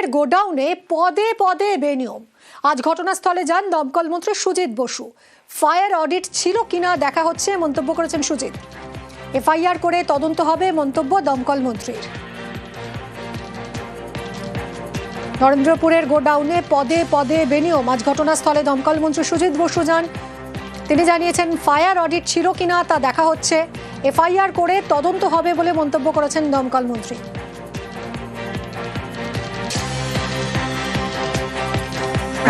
নরেন্দ্রপুরের গোডাউনে পদে পদে বেনিয়ম। আজ ঘটনাস্থলে যান দমকল মন্ত্রী সুজিত বসু। ফায়ার অডিট ছিল কিনা দেখা হচ্ছে, মন্তব্য করেছেন সুজিত। এফআইআর করে তদন্ত হবে, মন্তব্য দমকল মন্ত্রীর। নরেন্দ্রপুরের গোডাউনে পদে পদে বেনিয়ম। আজ ঘটনাস্থলে দমকল মন্ত্রী সুজিত বসু যান। তিনি জানিয়েছেন ফায়ার অডিট ছিল কিনা তা দেখা হচ্ছে, এফআইআর করে তদন্ত হবে বলে মন্তব্য করেছেন দমকল মন্ত্রী।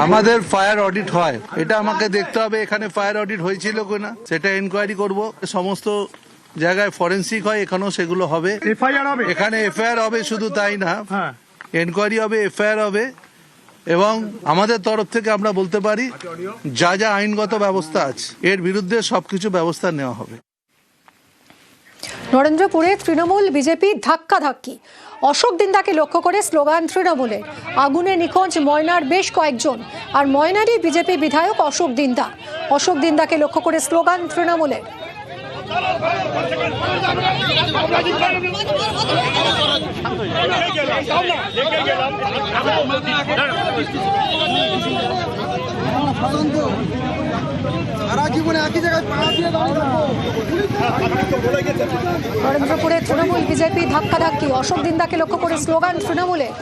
আমাদের ফায়ার অডিট হয়, এটা আমাকে দেখতে হবে এখানে ফায়ার অডিট হয়েছিল কিনা, সেটা এনকোয়ারি করব। সমস্ত জায়গায় ফরেন্সিক হয়, এখানেও সেগুলো হবে। এখানে এফআইআর হবে, শুধু তাই না, এনকোয়ারি হবে, এফআইআর হবে, এবং আমাদের তরফ থেকে আমরা বলতে পারি যা যা আইনগত ব্যবস্থা আছে এর বিরুদ্ধে সবকিছু ব্যবস্থা নেওয়া হবে। নরেন্দ্রপুরে তৃণমূল বিজেপি ধাক্কাধাক্কি। অশোক দিন্দাকে লক্ষ্য করে স্লোগান তৃণমূলের। আগুনে নিখোঁজ ময়নার বেশ কয়েকজন, আর ময়নারই বিজেপি বিধায়ক অশোক দিন্দা। অশোক দিন্দাকে লক্ষ্য করে স্লোগান তৃণমূলের। নরেন্দ্রপুরে তৃণমূল বিজেপি ধাক্কাধাক্কি। অশোক দিন্দাকে লক্ষ্য করে স্লোগান তৃণমূলের।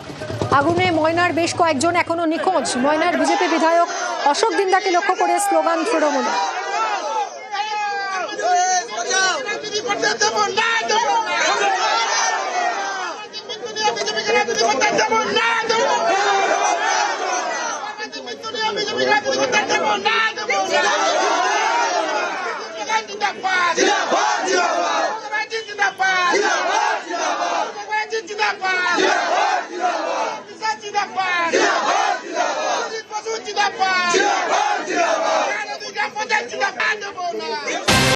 আগুনে ময়নার বেশ কয়েকজন এখনো নিখোঁজ। ময়নার বিজেপি বিধায়ক অশোক দিন্দাকে লক্ষ্য করে স্লোগান তৃণমূলের। জিন্দাবাদ